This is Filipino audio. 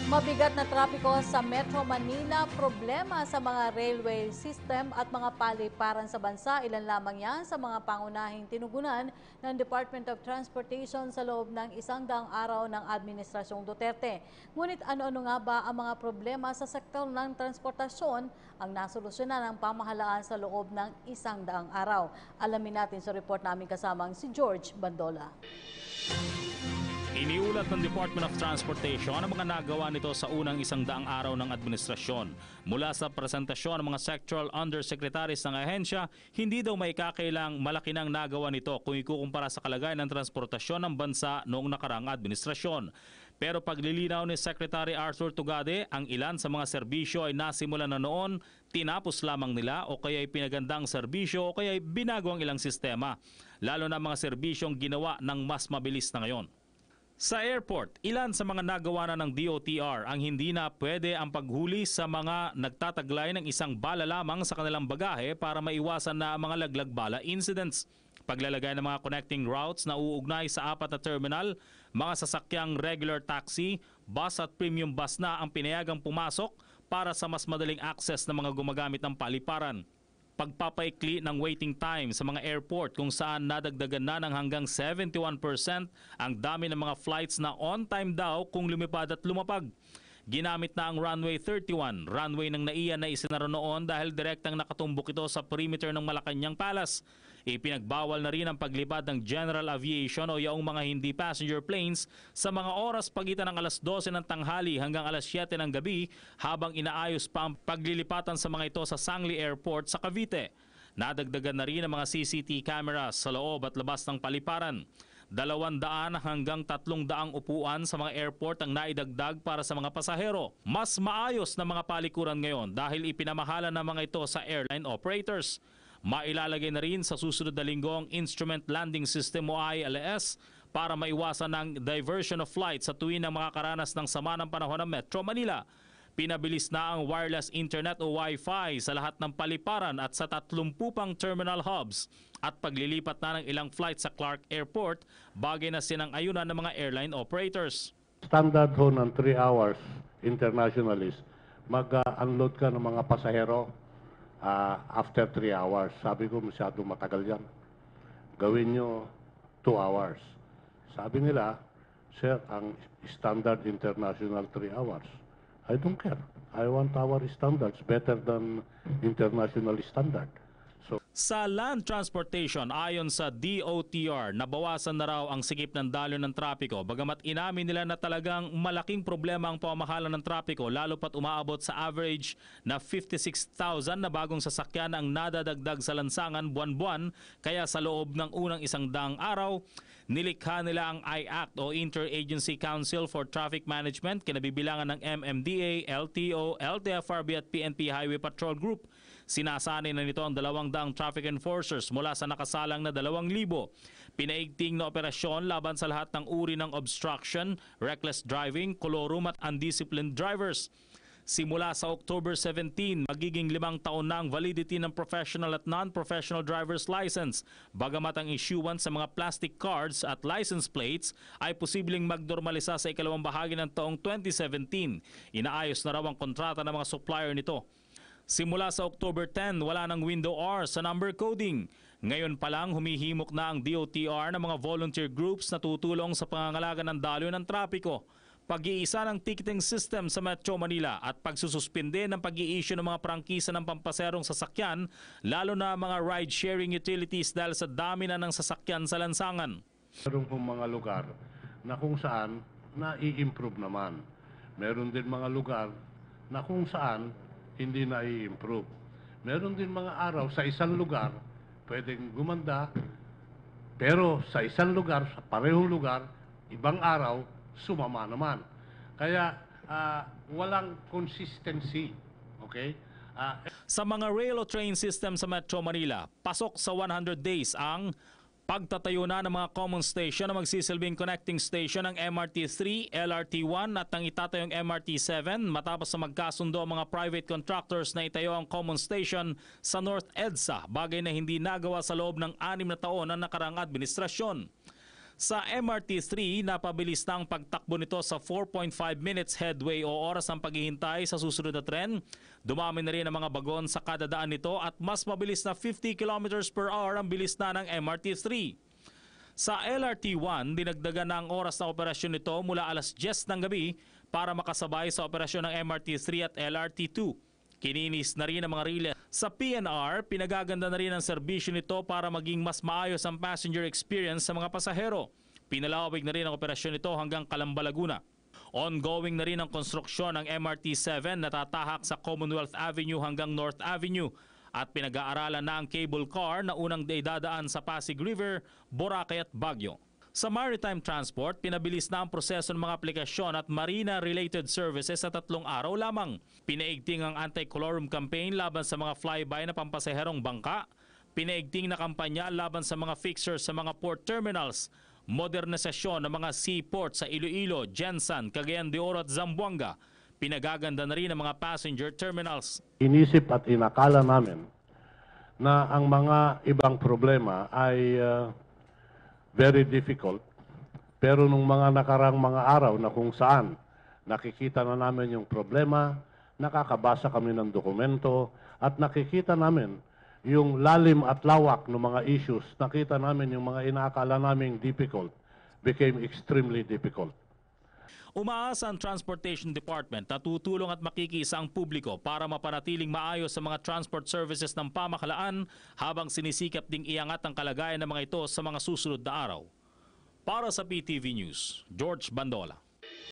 Mabigat na trapiko sa Metro Manila, problema sa mga railway system at mga paliparan sa bansa. Ilan lamang yan sa mga pangunahing tinugunan ng Department of Transportation sa loob ng 100 araw ng Administrasyong Duterte. Ngunit ano-ano nga ba ang mga problema sa sektor ng transportasyon ang nasolusyonan ng pamahalaan sa loob ng 100 araw? Alamin natin sa report namin kasamang si George Bandola. Iniulat ng Department of Transportation ang mga nagawa nito sa unang 100 araw ng administrasyon. Mula sa presentasyon ng mga sectoral undersecretaries ng ahensya, hindi daw may kakailang malaki nang nagawa nito kung ikukumpara sa kalagayan ng transportasyon ng bansa noong nakaraang administrasyon. Pero paglilinaw ni Secretary Arthur Tugade, ang ilan sa mga serbisyo ay nasimulan na noon, tinapos lamang nila o kaya ay pinagandang serbisyo o kaya ay binago ang ilang sistema. Lalo na mga serbisyong ginawa ng mas mabilis na ngayon. Sa airport, ilan sa mga nagawa na ng DOTR ang hindi na pwede ang paghuli sa mga nagtataglay ng isang bala lamang sa kanilang bagahe para maiwasan na mga laglag bala incidents. Paglalagay ng mga connecting routes na uugnay sa 4 na terminal, mga sasakyang regular taxi, bus at premium bus na ang pinayagang pumasok para sa mas madaling access ng mga gumagamit ng paliparan. Pagpapaikli ng waiting time sa mga airport kung saan nadagdagan na ng hanggang 71% ang dami ng mga flights na on time daw kung lumipad at lumapag. Ginamit na ang runway 31, runway ng NAIA na isinara noon dahil direktang nakatumbok ito sa perimeter ng Malacanang Palace. Ipinagbawal na rin ang paglipad ng general aviation o yaong mga hindi passenger planes sa mga oras pagitan ng alas 12 ng tanghali hanggang alas 7 ng gabi habang inaayos pa ang paglilipatan sa mga ito sa Sangli Airport sa Cavite. Nadagdagan na rin ang mga CCTV cameras sa loob at labas ng paliparan. 200 hanggang 300 upuan sa mga airport ang naidagdag para sa mga pasahero. Mas maayos na mga palikuran ngayon dahil ipinamahala ng mga ito sa airline operators. Mailalagay na rin sa susunod na linggo ang Instrument Landing System o ILS para maiwasan ng diversion of flights sa tuwing ng makakaranas ng sama ng panahon ng Metro Manila. Pinabilis na ang wireless internet o Wi-Fi sa lahat ng paliparan at sa 30 pang terminal hubs at paglilipat na ng ilang flights sa Clark Airport, bagay na sinang-ayunan ng mga airline operators. Standard ho ng 3 hours international is mag-unload ka ng mga pasahero after 3 hours. Sabi ko masyadong matagal yan. Gawin nyo 2 hours. Sabi nila, sir, ang standard international 3 hours. I don't care. I want our standards better than international standard. Sa land transportation, ayon sa DOTR, nabawasan na raw ang sikip ng daloy ng trapiko bagamat inamin nila na talagang malaking problema ang pamamahala ng trapiko lalo pat umaabot sa average na 56,000 na bagong sasakyan ang nadadagdag sa lansangan buwan-buwan kaya sa loob ng unang 100 araw, nilikha nila ang IACT o Interagency Council for Traffic Management kinabibilangan ng MMDA, LTO, LTFRB at PNP Highway Patrol Group. Sinasanay na nito ang 200 traffic enforcers mula sa nakasalang na 2,000. Pinaigting na operasyon laban sa lahat ng uri ng obstruction, reckless driving, kolorum at undisciplined drivers. Simula sa October 17, magiging 5 taon na ang validity ng professional at non-professional driver's license. Bagamat ang issuance sa mga plastic cards at license plates ay posibleng magnormalisa sa ikalawang bahagi ng taong 2017. Inaayos na raw ang kontrata ng mga supplier nito. Simula sa October 10, wala ng window R sa number coding. Ngayon pa lang humihimok na ang DOTR ng mga volunteer groups na tutulong sa pangangalaga ng daloy ng trapiko. Pag-iisa ng ticketing system sa Metro Manila at pagsususpinde ng pag-i-issue ng mga prangkisa ng pampaserong sasakyan, lalo na mga ride-sharing utilities dahil sa dami na ng sasakyan sa lansangan. Meron pong mga lugar na kung saan na-i-improve naman. Meron din mga lugar na kung saan hindi na i-improve. Meron din mga araw sa isang lugar pwedeng gumanda, pero sa isang lugar, sa parehong lugar, ibang araw, sumama naman. Kaya walang consistency. Okay? Sa mga rail o train system sa Metro Manila, pasok sa 100 days ang pagtatayo na ng mga common station na magsisilbing connecting station ng MRT3, LRT1 at ang itatayong MRT7 matapos na magkasundo ang mga private contractors na itayo ang common station sa North EDSA, bagay na hindi nagawa sa loob ng 6 na taon ng nakaraang administrasyon. Sa MRT-3, napabilis na ang pagtakbo nito sa 4.5 minutes headway o oras ng paghihintay sa susunod na tren. Dumami na rin ang mga bagon sa kada daan nito at mas mabilis na 50 kilometers per hour ang bilis na ng MRT-3. Sa LRT-1, dinagdagan na ang oras ng operasyon nito mula alas 10 ng gabi para makasabay sa operasyon ng MRT-3 at LRT-2. Kininis na rin ang mga relay. Sa PNR, pinagaganda na rin ang serbisyo nito para maging mas maayos ang passenger experience sa mga pasahero. Pinalawig na rin ang operasyon nito hanggang Calamba, Laguna. Ongoing na rin ang konstruksyon ng MRT-7 na tatahak sa Commonwealth Avenue hanggang North Avenue at pinag-aaralan na ang cable car na unang dadaan sa Pasig River, Boracay at Baguio. Sa maritime transport, pinabilis na ang proseso ng mga aplikasyon at marina-related services sa 3 araw lamang. Pinaigting ang anti-colorum campaign laban sa mga flyby na pampasaherong bangka. Pinaigting na kampanya laban sa mga fixers sa mga port terminals. Modernisasyon ng mga seaport sa Iloilo, Jensan, Cagayan de Oro at Zamboanga. Pinagaganda na rin ang mga passenger terminals. Inisip at inakala namin na ang mga ibang problema ay very difficult. Pero nung mga nakarang mga araw na kung saan nakikita na namin yung problema, nakakabasa kami ng dokumento at nakikita namin yung lalim at lawak ng mga issues, nakita namin yung mga inaakala naming difficult became extremely difficult. Umaasa ang Transportation Department na tutulong at makikisa ang publiko para mapanatiling maayos sa mga transport services ng pamahalaan habang sinisikap ding iangat ang kalagayan ng mga ito sa mga susunod na araw. Para sa PTV News, George Bandola.